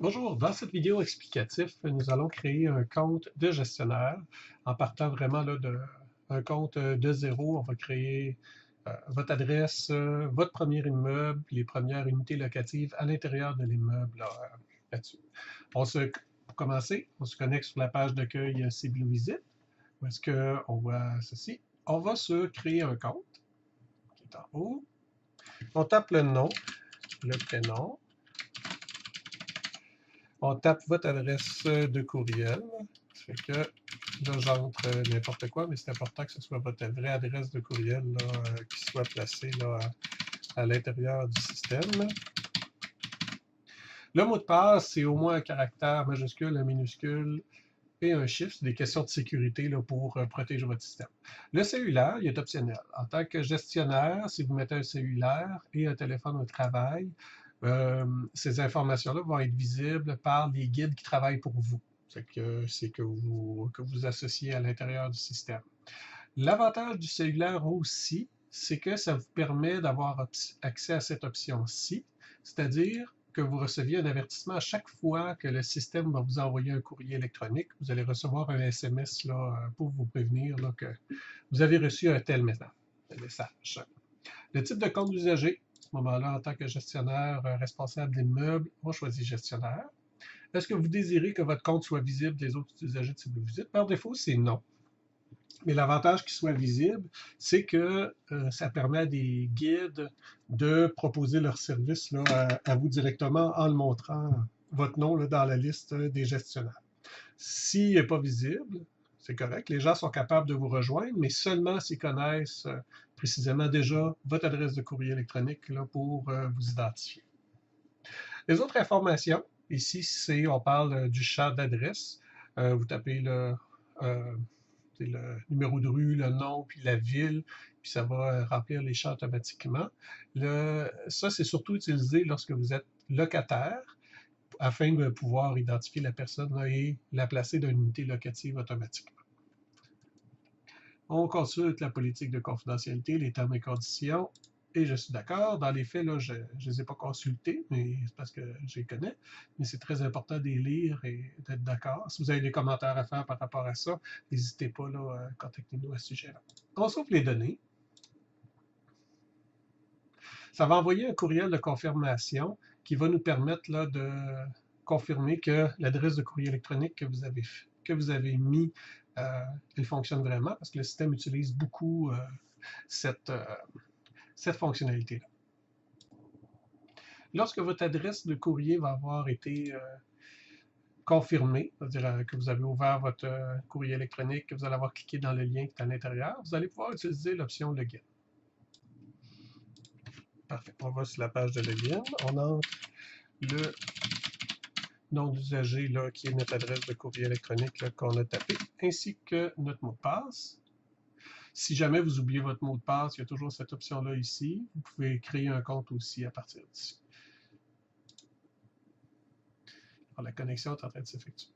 Bonjour, dans cette vidéo explicative, nous allons créer un compte de gestionnaire en partant vraiment là, un compte de zéro. On va créer votre adresse, votre premier immeuble, les premières unités locatives à l'intérieur de l'immeuble là-dessus. Pour commencer, on se connecte sur la page d'accueil Blue Visit, où est-ce qu'on voit ceci. On va se créer un compte qui est en haut. On tape le nom, le prénom. On tape votre adresse de courriel. Ça fait que là, j'entre n'importe quoi, mais c'est important que ce soit votre vraie adresse de courriel là, qui soit placée là, à l'intérieur du système. Le mot de passe, c'est au moins un caractère majuscule, un minuscule et un chiffre. C'est des questions de sécurité là, pour protéger votre système. Le cellulaire, il est optionnel. En tant que gestionnaire, si vous mettez un cellulaire et un téléphone au travail, ces informations-là vont être visibles par les guides qui travaillent pour vous. C'est que vous associez à l'intérieur du système. L'avantage du cellulaire aussi, c'est que ça vous permet d'avoir accès à cette option-ci, c'est-à-dire que vous receviez un avertissement à chaque fois que le système va vous envoyer un courrier électronique. Vous allez recevoir un SMS là, pour vous prévenir là, que vous avez reçu un tel message. Le type de compte d'usager, à ce moment-là, en tant que gestionnaire responsable d'immeuble, on choisit gestionnaire. Est-ce que vous désirez que votre compte soit visible des autres usagers de CiblVisite? Par défaut, c'est non. Mais l'avantage qu'il soit visible, c'est que ça permet à des guides de proposer leur service là, à vous directement en le montrant votre nom là, dans la liste des gestionnaires. S'il n'est pas visible, c'est correct. Les gens sont capables de vous rejoindre, mais seulement s'ils connaissent précisément déjà votre adresse de courrier électronique là, pour vous identifier. Les autres informations, ici, on parle du champ d'adresse. Vous tapez euh, le numéro de rue, le nom, puis la ville, puis ça va remplir les champs automatiquement. Ça, c'est surtout utilisé lorsque vous êtes locataire afin de pouvoir identifier la personne là, et la placer dans une unité locative automatiquement. On consulte la politique de confidentialité, les termes et conditions, et je suis d'accord. Dans les faits, là, je ne les ai pas consultés, mais c'est parce que je les connais. Mais c'est très important de les lire et d'être d'accord. Si vous avez des commentaires à faire par rapport à ça, n'hésitez pas, là, contactez-nous à ce sujet-là. On sauve les données. Ça va envoyer un courriel de confirmation qui va nous permettre là, de confirmer que l'adresse de courrier électronique que vous avez mis, elle fonctionne vraiment parce que le système utilise beaucoup cette, euh, cette fonctionnalité-là. Lorsque votre adresse de courrier va avoir été confirmée, c'est-à-dire que vous avez ouvert votre courrier électronique, que vous allez avoir cliqué dans le lien qui est à l'intérieur, vous allez pouvoir utiliser l'option Login. Parfait. On va sur la page de Login. On entre le nom d'usager qui est notre adresse de courrier électronique qu'on a tapé, ainsi que notre mot de passe. Si jamais vous oubliez votre mot de passe, il y a toujours cette option-là ici. Vous pouvez créer un compte aussi à partir d'ici. Alors, la connexion est en train de s'effectuer.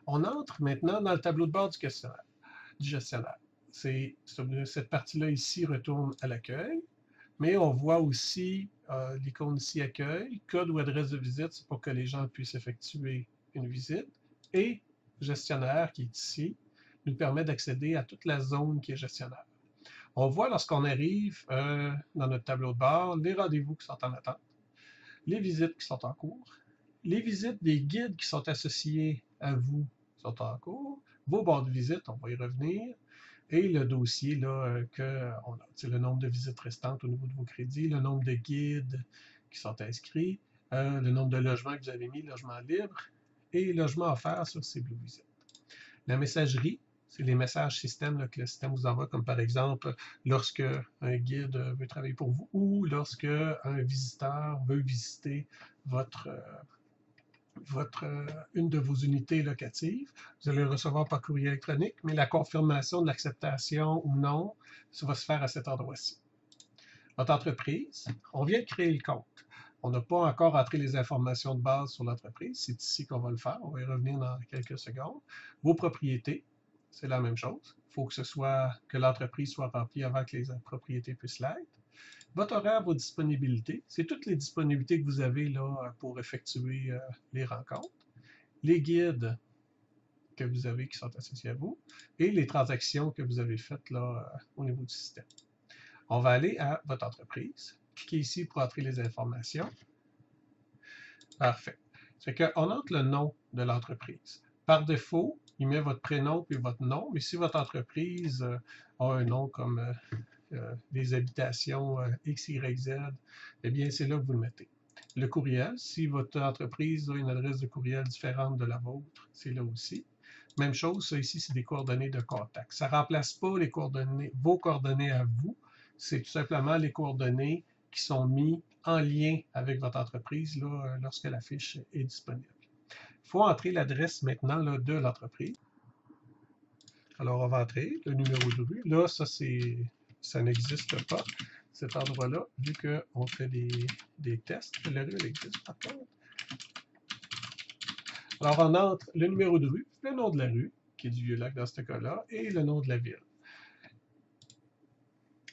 On entre maintenant dans le tableau de bord du gestionnaire. Cette partie-là ici retourne à l'accueil, mais on voit aussi l'icône ici accueil, code ou adresse de visite, c'est pour que les gens puissent effectuer une visite, et gestionnaire qui est ici nous permet d'accéder à toute la zone qui est gestionnaire. On voit lorsqu'on arrive dans notre tableau de bord les rendez-vous qui sont en attente, les visites qui sont en cours, les visites des guides qui sont associés à vous sont en cours, vos bords de visite, on va y revenir, et le dossier là, qu'on a, c'est le nombre de visites restantes au niveau de vos crédits, le nombre de guides qui sont inscrits, le nombre de logements que vous avez mis, logements libres, et logements offerts sur ces Blue Visite. La messagerie, c'est les messages système là, que le système vous envoie, comme par exemple lorsque un guide veut travailler pour vous ou lorsque un visiteur veut visiter votre, une de vos unités locatives. Vous allez le recevoir par courrier électronique, mais la confirmation de l'acceptation ou non, ça va se faire à cet endroit-ci. Votre entreprise, on vient de créer le compte. On n'a pas encore entré les informations de base sur l'entreprise. C'est ici qu'on va le faire. On va y revenir dans quelques secondes. Vos propriétés, c'est la même chose. Il faut que l'entreprise soit remplie avant que les propriétés puissent l'être. Votre horaire, vos disponibilités, c'est toutes les disponibilités que vous avez là pour effectuer les rencontres. Les guides que vous avez qui sont associés à vous et les transactions que vous avez faites là au niveau du système. On va aller à votre entreprise. Cliquez ici pour entrer les informations. Parfait. C'est qu'on entre le nom de l'entreprise. Par défaut, il met votre prénom puis votre nom, mais si votre entreprise a un nom comme des habitations XYZ, eh bien, c'est là que vous le mettez. Le courriel, si votre entreprise a une adresse de courriel différente de la vôtre, c'est là aussi. Même chose, ça ici, c'est des coordonnées de contact. Ça ne remplace pas les coordonnées, vos coordonnées à vous, c'est tout simplement les coordonnées qui sont mises en lien avec votre entreprise là, lorsque la fiche est disponible. Il faut entrer l'adresse maintenant là, de l'entreprise. Alors, on va entrer le numéro de rue. Là, ça n'existe pas, cet endroit-là, vu qu'on fait des tests. La rue, elle existe par contre. Alors, on entre le numéro de rue, le nom de la rue, qui est du Vieux-Lac dans ce cas-là, et le nom de la ville.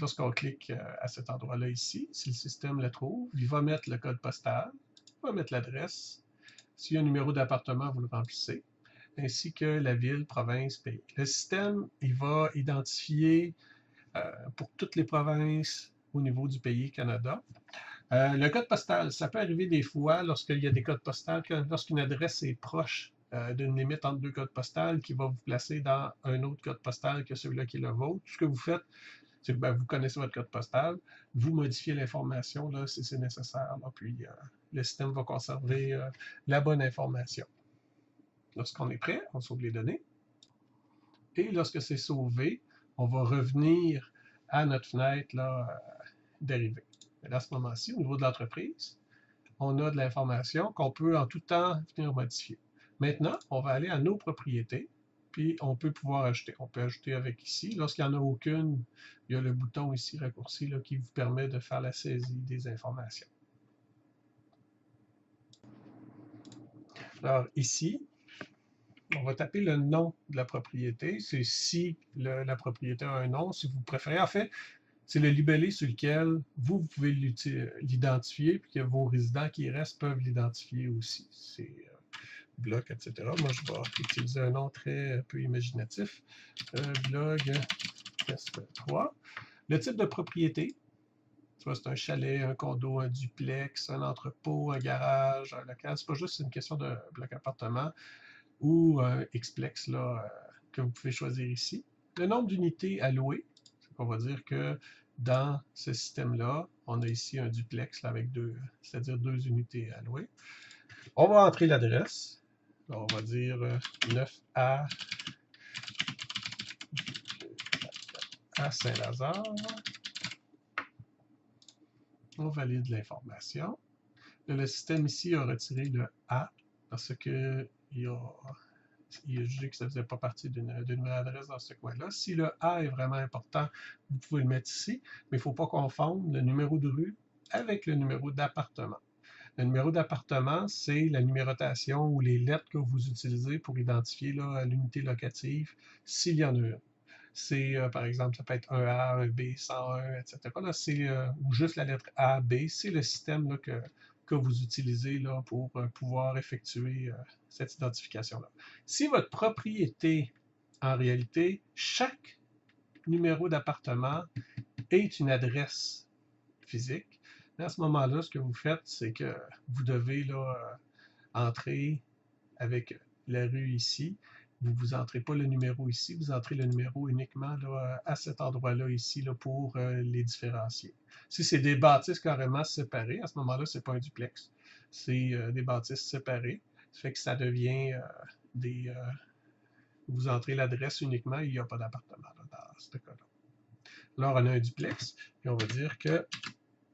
Lorsqu'on clique à cet endroit-là ici, si le système le trouve, il va mettre le code postal, il va mettre l'adresse. S'il y a un numéro d'appartement, vous le remplissez, ainsi que la ville, province, pays. Le système, il va identifier pour toutes les provinces au niveau du pays Canada. Le code postal, ça peut arriver des fois lorsqu'il y a des codes postaux, lorsqu'une adresse est proche d'une limite entre deux codes postaux qui va vous placer dans un autre code postal que celui-là qui est le vôtre. Tout ce que vous faites, c'est que vous connaissez votre code postal, vous modifiez l'information là, si c'est nécessaire, là, puis le système va conserver la bonne information. Lorsqu'on est prêt, on sauve les données. Et lorsque c'est sauvé, on va revenir à notre fenêtre d'arrivée. À ce moment-ci, au niveau de l'entreprise, on a de l'information qu'on peut en tout temps venir modifier. Maintenant, on va aller à nos propriétés, puis on peut pouvoir ajouter. On peut ajouter avec ici. Lorsqu'il n'y en a aucune, il y a le bouton ici raccourci là, qui vous permet de faire la saisie des informations. Alors ici, on va taper le nom de la propriété. C'est si la propriété a un nom, si vous préférez. En fait, c'est le libellé sur lequel vous pouvez l'identifier, puis que vos résidents qui restent peuvent l'identifier aussi. C'est blog, etc. Moi, je vais utiliser un nom très peu imaginatif. Blog test 3. Le type de propriété, c'est un chalet, un condo, un duplex, un entrepôt, un garage, un local. C'est pas juste une question de bloc appartement ou un Xplex là, que vous pouvez choisir ici. Le nombre d'unités allouées, on va dire que dans ce système-là, on a ici un duplex là, avec c'est-à-dire 2 unités allouées. On va entrer l'adresse. On va dire 9A à Saint-Lazare. On valide l'information. Le système ici a retiré le A parce qu'il a jugé que ça ne faisait pas partie d'une adresse dans ce coin-là. Si le A est vraiment important, vous pouvez le mettre ici, mais il ne faut pas confondre le numéro de rue avec le numéro d'appartement. Le numéro d'appartement, c'est la numérotation ou les lettres que vous utilisez pour identifier l'unité locative, s'il y en a une. C'est, par exemple, ça peut être un A, un B, 101, etc. Là, ou juste la lettre A, B, c'est le système là, que vous utilisez là, pour pouvoir effectuer cette identification-là. Si votre propriété, en réalité, chaque numéro d'appartement est une adresse physique, à ce moment-là, ce que vous faites, c'est que vous devez là, entrer avec la rue ici. Vous n'entrez pas le numéro ici, vous entrez le numéro uniquement là, à cet endroit-là ici là, pour les différencier. Si c'est des bâtisses carrément séparées, à ce moment-là, ce n'est pas un duplex. C'est des bâtisses séparées. Ça fait que ça devient vous entrez l'adresse uniquement, il n'y a pas d'appartement dans ce cas-là. Alors, on a un duplex, et on va dire que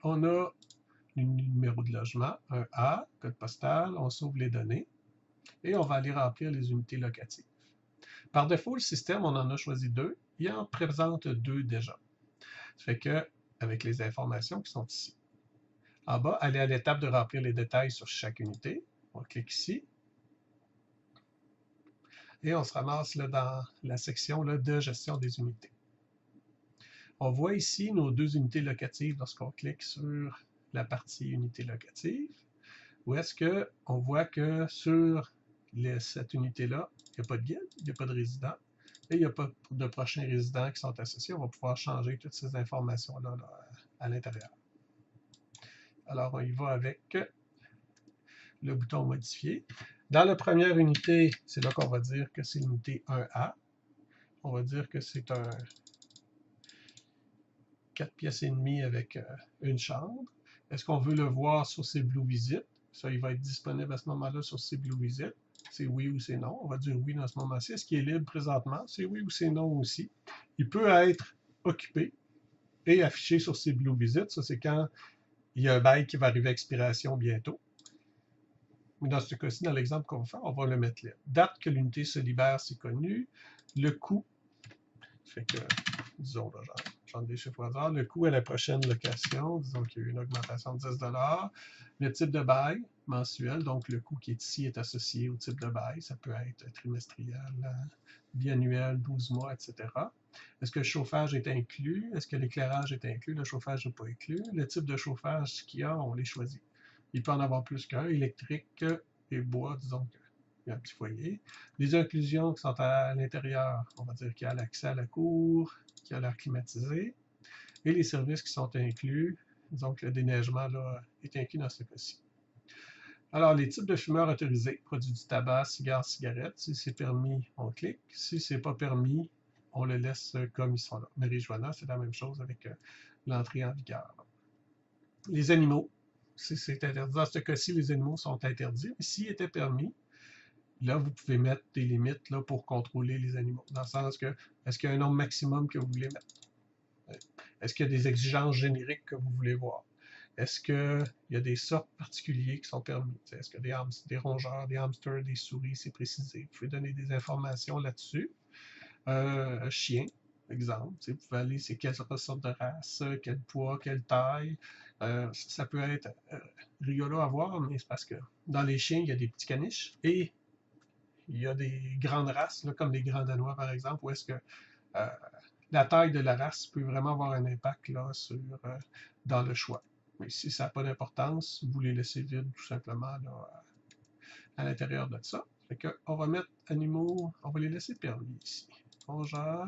on a un numéro de logement, un A, code postal, on sauve les données, et on va aller remplir les unités locatives. Par défaut, le système, on en a choisi 2, il en présente 2 déjà. Ça fait que, avec les informations qui sont ici. En bas, allez à l'étape de remplir les détails sur chaque unité. On clique ici. Et on se ramasse là, dans la section là, de gestion des unités. On voit ici nos deux unités locatives lorsqu'on clique sur la partie unité locative. Où est-ce qu'on voit que sur cette unité-là, il n'y a pas de guide, il n'y a pas de résident, et il n'y a pas de prochains résidents qui sont associés. On va pouvoir changer toutes ces informations-là à l'intérieur. Alors, on y va avec le bouton modifier. Dans la première unité, c'est là qu'on va dire que c'est l'unité 1A. On va dire que c'est un 4 pièces et demie avec une chambre. Est-ce qu'on veut le voir sur ses Blue Visit? Ça, il va être disponible à ce moment-là sur ses Blue Visit. C'est oui ou c'est non. On va dire oui dans ce moment-ci. Est-ce qu'il est libre présentement? C'est oui ou c'est non aussi. Il peut être occupé et affiché sur ses Blue Visit. Ça, c'est quand il y a un bail qui va arriver à expiration bientôt. Mais dans ce cas-ci, dans l'exemple qu'on va faire, on va le mettre là. Date que l'unité se libère, c'est connu. Le coût, fait que, disons, là, j'en ai des chiffres au hasard. Le coût à la prochaine location, disons qu'il y a eu une augmentation de 10 $. Le type de bail mensuel, donc le coût qui est ici est associé au type de bail. Ça peut être trimestriel, biannuel, 12 mois, etc. Est-ce que le chauffage est inclus? Est-ce que l'éclairage est inclus? Le chauffage n'est pas inclus. Le type de chauffage qu'il y a, on les choisit. Il peut en avoir plus qu'un, électrique et bois, disons qu'il y a un petit foyer. Les inclusions qui sont à l'intérieur, on va dire qu'il y a l'accès à la cour, qu'il y a l'air climatisé, et les services qui sont inclus, disons que le déneigement là, est inclus dans ce cas-ci. Alors, les types de fumeurs autorisés, produits du tabac, cigares, cigarettes, si c'est permis, on clique. Si c'est pas permis, on le laisse comme ils sont là. Marijuana, c'est la même chose avec l'entrée en vigueur. Les animaux, si c'est interdit, dans ce cas-ci, les animaux sont interdits, mais s'ils étaient permis, là, vous pouvez mettre des limites là, pour contrôler les animaux. Dans le sens que, est-ce qu'il y a un nombre maximum que vous voulez mettre? Est-ce qu'il y a des exigences génériques que vous voulez voir? Est-ce qu'il y a des sortes particulières qui sont permises? Est-ce qu'il y a des rongeurs, des hamsters, des souris? C'est précisé. Vous pouvez donner des informations là-dessus. Chien, exemple. Vous pouvez aller, c'est quelle sorte de race, quel poids, quelle taille. Ça peut être rigolo à voir, mais c'est parce que dans les chiens, il y a des petits caniches et il y a des grandes races, là, comme les Grands Danois, par exemple, où est-ce que la taille de la race peut vraiment avoir un impact là, dans le choix. Mais si ça n'a pas d'importance, vous les laissez vides tout simplement là, à l'intérieur de ça. Fait que, on va mettre animaux, on va les laisser permis ici. Rongeur,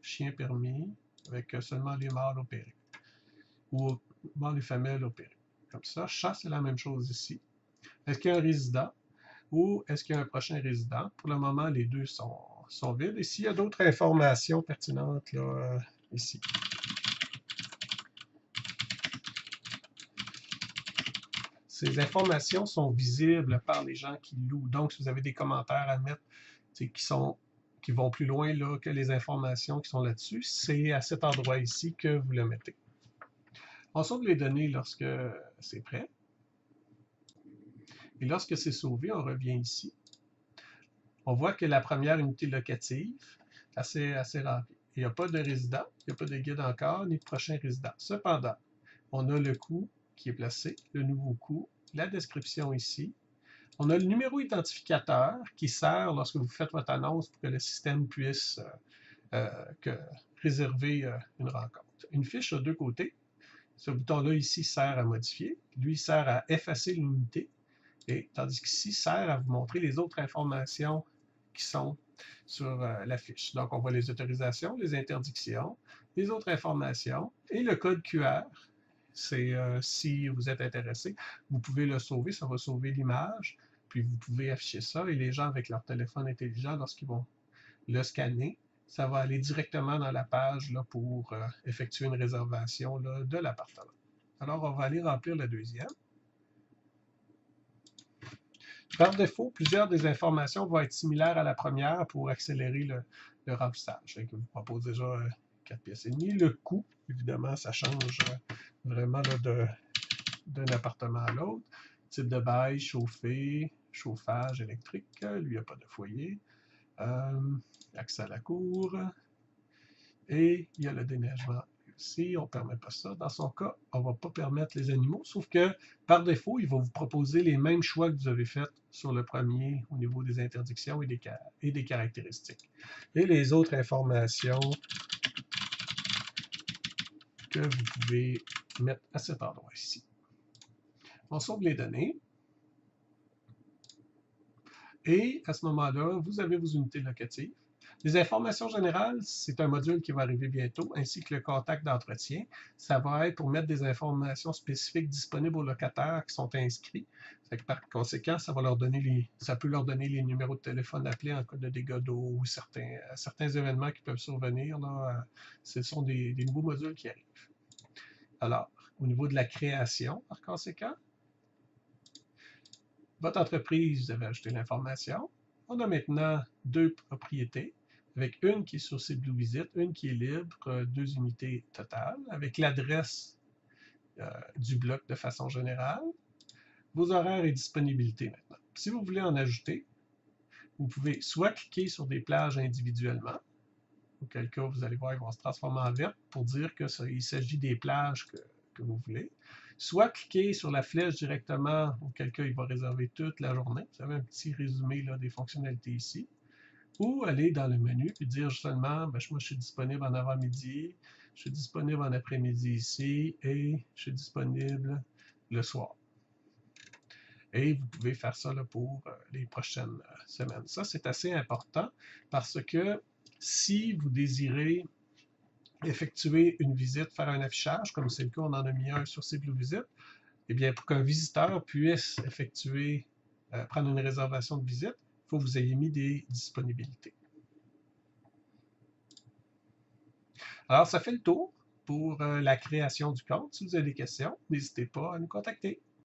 chien permis, avec seulement les mâles opérés. Ou mâles et femelles opérés. Comme ça, chat, c'est la même chose ici. Est-ce qu'il y a un résident ou est-ce qu'il y a un prochain résident? Pour le moment, les deux sont vides. Et s'il y a d'autres informations pertinentes là, ici. Ces informations sont visibles par les gens qui louent. Donc, si vous avez des commentaires à mettre qui vont plus loin là, que les informations qui sont là-dessus, c'est à cet endroit ici que vous le mettez. On sauve les données lorsque c'est prêt. Et lorsque c'est sauvé, on revient ici. On voit que la première unité locative, assez remplie. Il n'y a pas de résident, il n'y a pas de guide encore, ni de prochain résident. Cependant, on a le coût qui est placé, le nouveau coût, la description ici. On a le numéro identificateur qui sert lorsque vous faites votre annonce pour que le système puisse réserver une rencontre. Une fiche a deux côtés. Ce bouton-là ici sert à modifier. Lui sert à effacer l'unité. Et tandis qu'ici sert à vous montrer les autres informations qui sont sur la fiche. Donc, on voit les autorisations, les interdictions, les autres informations et le code QR. C'est si vous êtes intéressé, vous pouvez le sauver, ça va sauver l'image, puis vous pouvez afficher ça et les gens avec leur téléphone intelligent, lorsqu'ils vont le scanner, ça va aller directement dans la page là, pour effectuer une réservation là, de l'appartement. Alors, on va aller remplir la deuxième. Par défaut, plusieurs des informations vont être similaires à la première pour accélérer le remplissage. Je vous propose déjà 4 pièces et demie. Le coût, évidemment, ça change vraiment d'un appartement à l'autre. Type de bail, chauffé, chauffage électrique. Lui, il n'y a pas de foyer. Accès à la cour. Et il y a le déneigement aussi. On ne permet pas ça. Dans son cas, on ne va pas permettre les animaux, sauf que par défaut, il va vous proposer les mêmes choix que vous avez fait sur le premier au niveau des interdictions et des caractéristiques. Et les autres informations que vous pouvez mettre à cet endroit ici. On sauve les données. Et à ce moment-là, vous avez vos unités locatives. Les informations générales, c'est un module qui va arriver bientôt, ainsi que le contact d'entretien. Ça va être pour mettre des informations spécifiques disponibles aux locataires qui sont inscrits. Par conséquent, ça peut leur donner les numéros de téléphone appelés en cas de dégâts d'eau ou certains événements qui peuvent survenir. Là, ce sont des nouveaux modules qui arrivent. Alors, au niveau de la création, par conséquent, votre entreprise, vous avez ajouté l'information. On a maintenant 2 propriétés, avec une qui est sur CBlueVisit, une qui est libre, 2 unités totales, avec l'adresse du bloc de façon générale, vos horaires et disponibilités maintenant. Si vous voulez en ajouter, vous pouvez soit cliquer sur des plages individuellement, auquel cas vous allez voir, ils vont se transformer en vert pour dire qu'il s'agit des plages que vous voulez. Soit cliquer sur la flèche directement, auquel cas il va réserver toute la journée. Vous avez un petit résumé là, des fonctionnalités ici. Ou aller dans le menu et dire seulement, moi je suis disponible en avant-midi, je suis disponible en après-midi ici et je suis disponible le soir. Et vous pouvez faire ça là, pour les prochaines semaines. Ça, c'est assez important parce que si vous désirez effectuer une visite, faire un affichage, comme c'est le cas, on en a mis un sur CBlueVisit, eh bien, pour qu'un visiteur puisse prendre une réservation de visite, il faut que vous ayez mis des disponibilités. Alors, ça fait le tour pour la création du compte. Si vous avez des questions, n'hésitez pas à nous contacter.